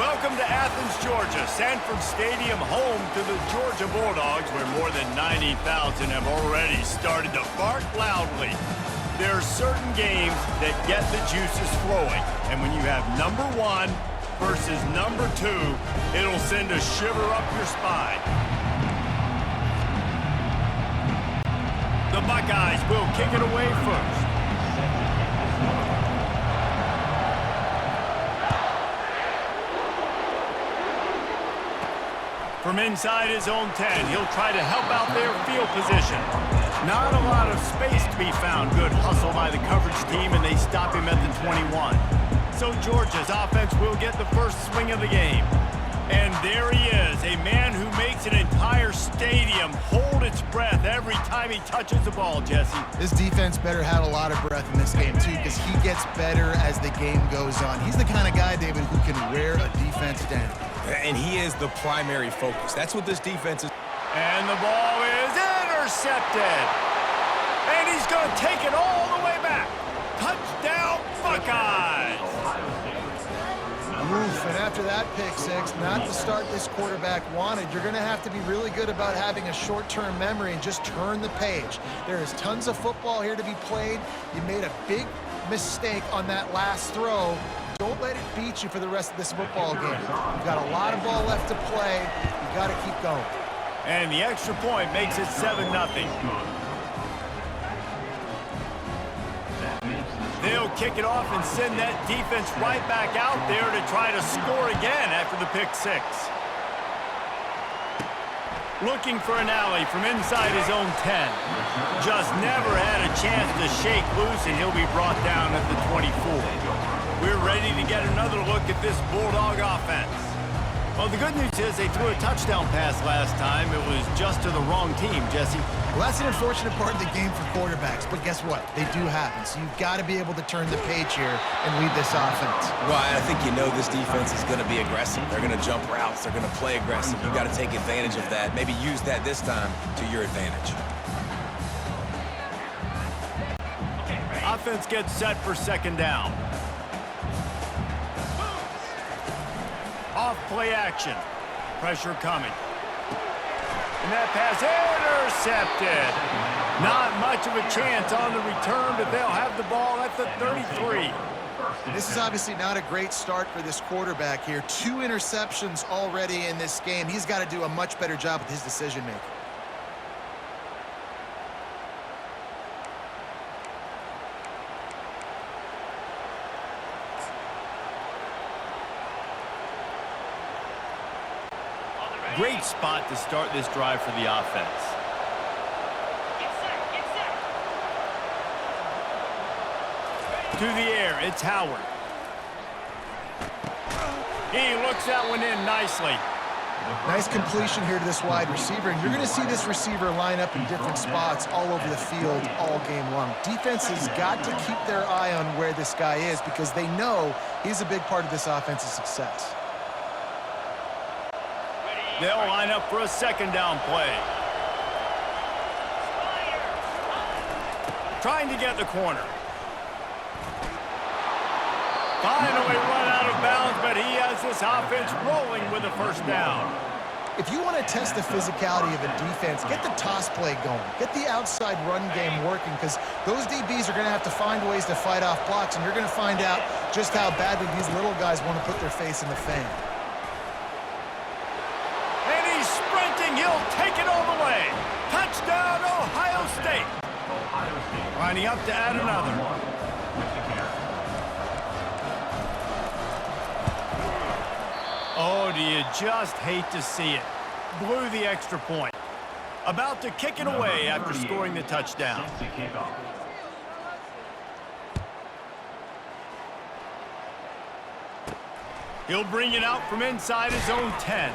Welcome to Athens, Georgia, Sanford Stadium, home to the Georgia Bulldogs, where more than 90,000 have already started to bark loudly. There are certain games that get the juices flowing, and when you have number one versus number two, it'll send a shiver up your spine. The Buckeyes will kick it away first. From inside his own 10, he'll try to help out their field position. Not a lot of space to be found. Good hustle by the coverage team, and they stop him at the 21. So Georgia's offense will get the first swing of the game. And there he is, a man who makes an entire stadium hold its breath every time he touches the ball, Jesse. This defense better have a lot of breath in this game, too, because he gets better as the game goes on. He's the kind of guy, David, who can wear a defense down. And he is the primary focus. That's what this defense is. And the ball is intercepted. And he's going to take it all the way back. Touchdown, Buckeyes. Oof, and after that pick six, not the start this quarterback wanted. You're going to have to be really good about having a short-term memory and just turn the page. There is tons of football here to be played. You made a big mistake on that last throw. Don't let it beat you for the rest of this football game. You've got a lot of ball left to play. You've got to keep going. And the extra point makes it 7-0. They'll kick it off and send that defense right back out there to try to score again after the pick six. Looking for an alley from inside his own 10. Just never had a chance to shake loose, and he'll be brought down at the 24. We're ready to get another look at this Bulldog offense. Well, the good news is they threw a touchdown pass last time. It was just to the wrong team, Jesse. Well, that's an unfortunate part of the game for quarterbacks, but guess what? They do happen, so you've got to be able to turn the page here and lead this offense. Well, I think you know this defense is going to be aggressive. They're going to jump routes. They're going to play aggressive. You've got to take advantage of that. Maybe use that this time to your advantage. Offense gets set for second down. Off play action. Pressure coming. And that pass intercepted. Not much of a chance on the return, but they'll have the ball at the 33. This is obviously not a great start for this quarterback here. 2 interceptions already in this game. He's got to do a much better job with his decision-making. Great spot to start this drive for the offense. To the air, it's Howard. He looks that one in nicely. Nice completion here to this wide receiver, and you're going to see this receiver line up in different spots all over the field all game long. Defense has got to keep their eye on where this guy is because they know he's a big part of this offense's success. They'll line up for a second down play. Trying to get the corner. Finally run out of bounds, but he has this offense rolling with a first down. If you want to test the physicality of a defense, get the toss play going. Get the outside run game working because those DBs are going to have to find ways to fight off blocks, and you're going to find out just how badly these little guys want to put their face in the fan. He'll take it all the way. Touchdown, Ohio State. Lining up to add another. Oh, do you just hate to see it? Blew the extra point. About to kick it away after scoring the touchdown. He'll bring it out from inside his own 10.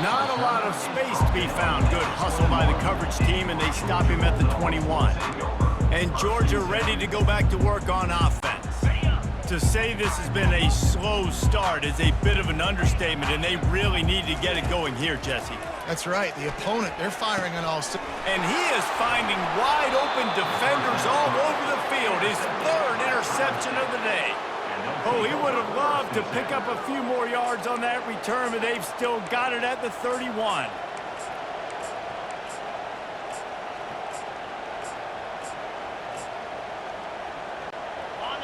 Not a lot of space to be found. Good hustle by the coverage team, and they stop him at the 21. And Georgia ready to go back to work on offense. To say this has been a slow start is a bit of an understatement, and they really need to get it going here, Jesse. That's right. The opponent, they're firing on all cylinders. And he is finding wide-open defenders all over the field. His third interception of the day. Oh, he would have loved to pick up a few more yards on that return, but they've still got it at the 31.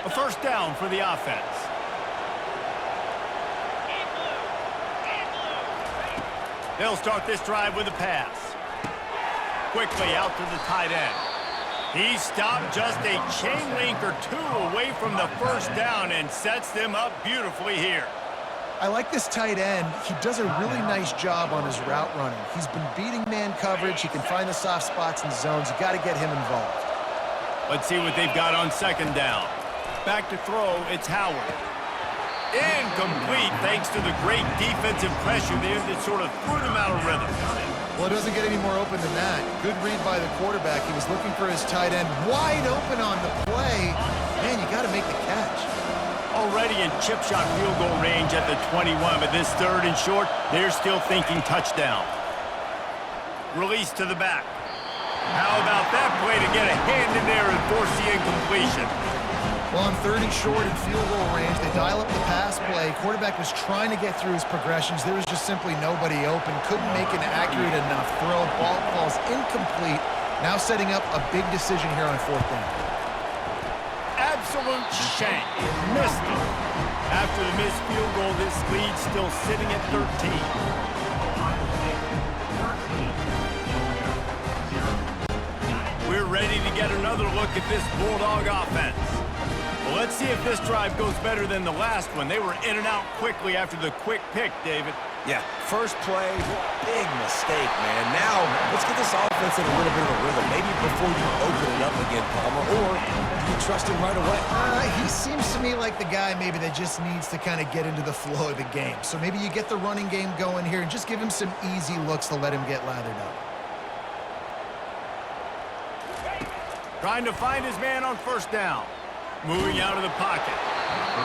A first down for the offense. They'll start this drive with a pass. Quickly out to the tight end. He stopped just a chain link or two away from the first down and sets them up beautifully here. I like this tight end. He does a really nice job on his route running. He's been beating man coverage. He can find the soft spots and zones. You got to get him involved. Let's see what they've got on second down. Back to throw, it's Howard. Incomplete thanks to the great defensive pressure there that sort of threw them out of rhythm. Well, it doesn't get any more open than that. Good read by the quarterback. He was looking for his tight end wide open on the play. Man, you got to make the catch. Already in chip shot field goal range at the 21, but this third and short, they're still thinking touchdown. Release to the back. How about that play to get a hand in there and force the incompletion? Well, on third and short and field goal range, they dial up the pass play. Quarterback was trying to get through his progressions. There was just simply nobody open. Couldn't make an accurate enough throw. Ball falls incomplete. Now setting up a big decision here on fourth down. Absolute shank. Missed it. After the missed field goal, this lead still sitting at 13. We're ready to get another look at this Bulldog offense. Well, let's see if this drive goes better than the last one. They were in and out quickly after the quick pick, David. Yeah, first play, big mistake, man. Now, let's get this offense in a little bit of a rhythm. Maybe before you open it up again, Palmer, or do you trust him right away? He seems to me like the guy maybe that just needs to kind of get into the flow of the game. So maybe you get the running game going here and just give him some easy looks to let him get lathered up. Trying to find his man on first down. Moving out of the pocket.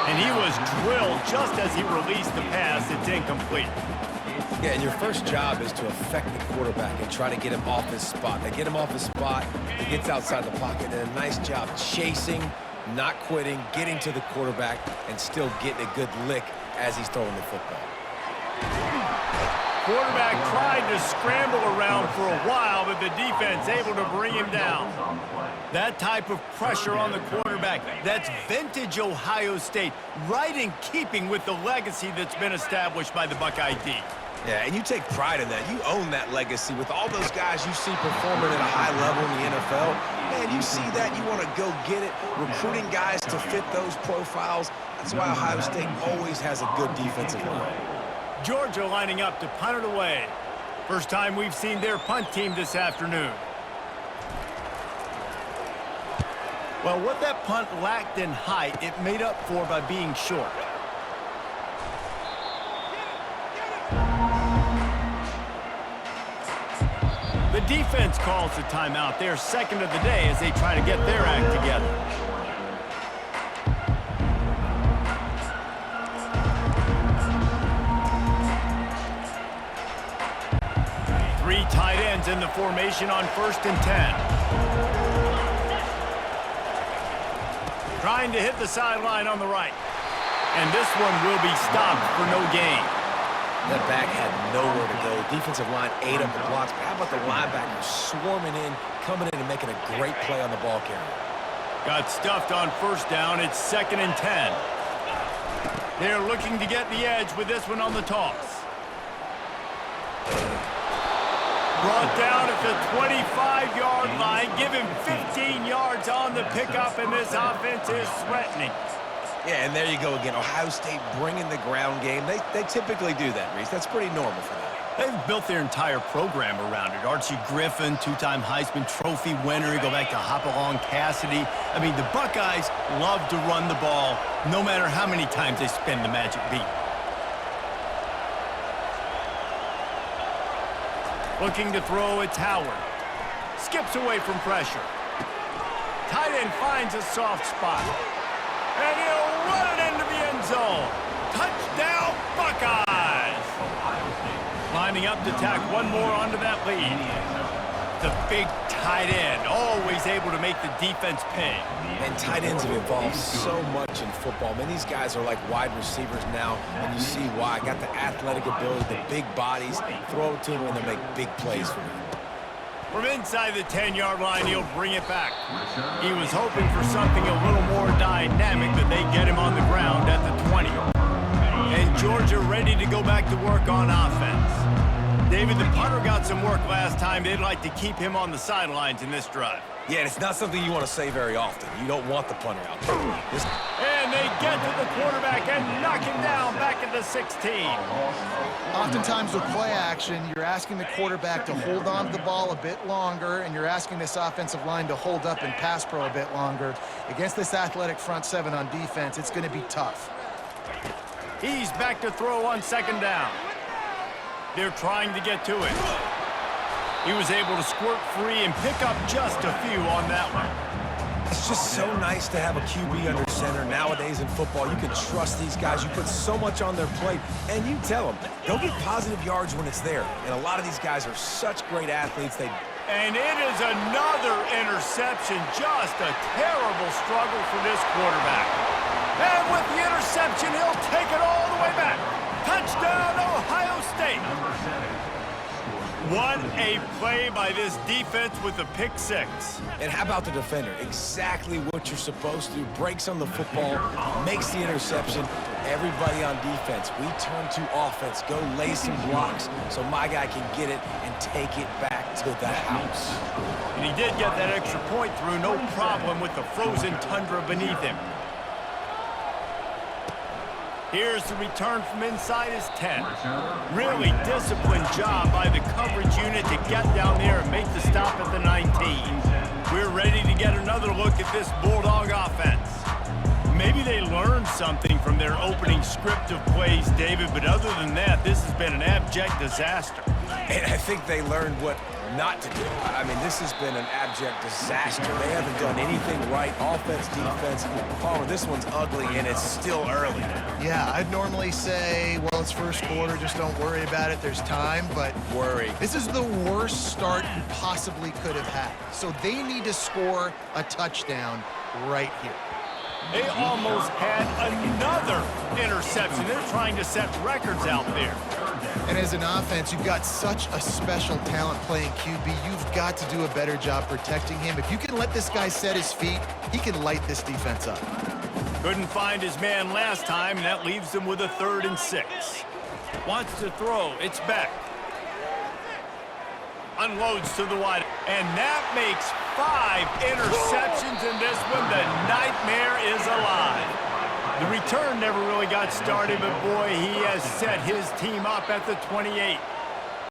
And he was drilled just as he released the pass. It's incomplete. Yeah, and your first job is to affect the quarterback and try to get him off his spot. They get him off his spot, he gets outside the pocket, and a nice job chasing, not quitting, getting to the quarterback, and still getting a good lick as he's throwing the football. Quarterback tried to scramble around for a while, but the defense able to bring him down. That type of pressure on the quarterback, that's vintage Ohio State, right in keeping with the legacy that's been established by the Buckeye D. Yeah, and you take pride in that. You own that legacy with all those guys you see performing at a high level in the NFL. Man, you see that, you want to go get it, recruiting guys to fit those profiles. That's why Ohio State always has a good defensive line. Georgia lining up to punt it away. First time we've seen their punt team this afternoon. Well, what that punt lacked in height, it made up for by being short. The defense calls the timeout. They're second of the day as they try to get their act together. Three tight ends in the formation on 1st and 10. Trying to hit the sideline on the right. And this one will be stopped for no gain. That back had nowhere to go. Defensive line ate up the blocks. But how about the linebackers swarming in, coming in and making a great play on the ball carrier? Got stuffed on first down. It's 2nd and 10. They're looking to get the edge with this one on the toss. Brought down at the 25-yard line. Give him 15 yards on the pickup, and this offense is threatening. Yeah, and there you go again. Ohio State bringing the ground game. They typically do that, Reese. That's pretty normal for them. They've built their entire program around it. Archie Griffin, two-time Heisman Trophy winner. You go back to Hopalong Cassidy. I mean, the Buckeyes love to run the ball no matter how many times they spin the magic beat. Looking to throw, it's Howard. Skips away from pressure. Tight end finds a soft spot. And he'll run it into the end zone. Touchdown, Buckeyes! Lining up to tack one more onto that lead. The big tight end, always able to make the defense pay. And tight ends have evolved so much in football. Man, these guys are like wide receivers now, and you see why. Got the athletic ability, the big bodies. Throw it to them, and they'll make big plays for you. From inside the 10-yard line, he'll bring it back. He was hoping for something a little more dynamic, but they get him on the ground at the 20. And Georgia ready to go back to work on offense. David, the punter got some work last time. They'd like to keep him on the sidelines in this drive. Yeah, and it's not something you want to say very often. You don't want the punter out there. And they get to the quarterback and knock him down back at the 16. Oftentimes with play action, you're asking the quarterback to hold on to the ball a bit longer, and you're asking this offensive line to hold up in pass pro a bit longer. Against this athletic front seven on defense, it's going to be tough. He's back to throw on second down. They're trying to get to it. He was able to squirt free and pick up just a few on that one. It's just so nice to have a QB under center. Nowadays in football, you can trust these guys. You put so much on their plate, and you tell them, go get positive yards when it's there. And a lot of these guys are such great athletes. And it is another interception. Just a terrible struggle for this quarterback. And with the interception, he'll take it all the way back. Touchdown, Ohio State. What a play by this defense with the pick six. And how about the defender? Exactly what you're supposed to do. Breaks on the football, makes the interception. Everybody on defense, we turn to offense. Go lay some blocks so my guy can get it and take it back to the house. And he did get that extra point through, no problem with the frozen tundra beneath him. Here's the return from inside his 10. Really disciplined job by the coverage unit to get down there and make the stop at the 19. We're ready to get another look at this Bulldog offense. Maybe they learned something from their opening script of plays, David, but other than that, this has been an abject disaster. And I think they learned what not to do. I mean, this has been an abject disaster. They haven't done anything right, offense, defense. Palmer, this one's ugly, and it's still early. Yeah, I'd normally say, well, it's first quarter, just don't worry about it, there's time, but Worry. this is the worst start you possibly could have had. So they need to score a touchdown right here. They almost had another interception. They're trying to set records out there. And as an offense, you've got such a special talent playing QB. You've got to do a better job protecting him. If you can let this guy set his feet, he can light this defense up. Couldn't find his man last time, and that leaves him with a 3rd and 6. Wants to throw. It's Beck. Unloads to the wide. And that makes 5 interceptions in this one. The nightmare is alive. The return never really got started, but boy, he has set his team up at the 28.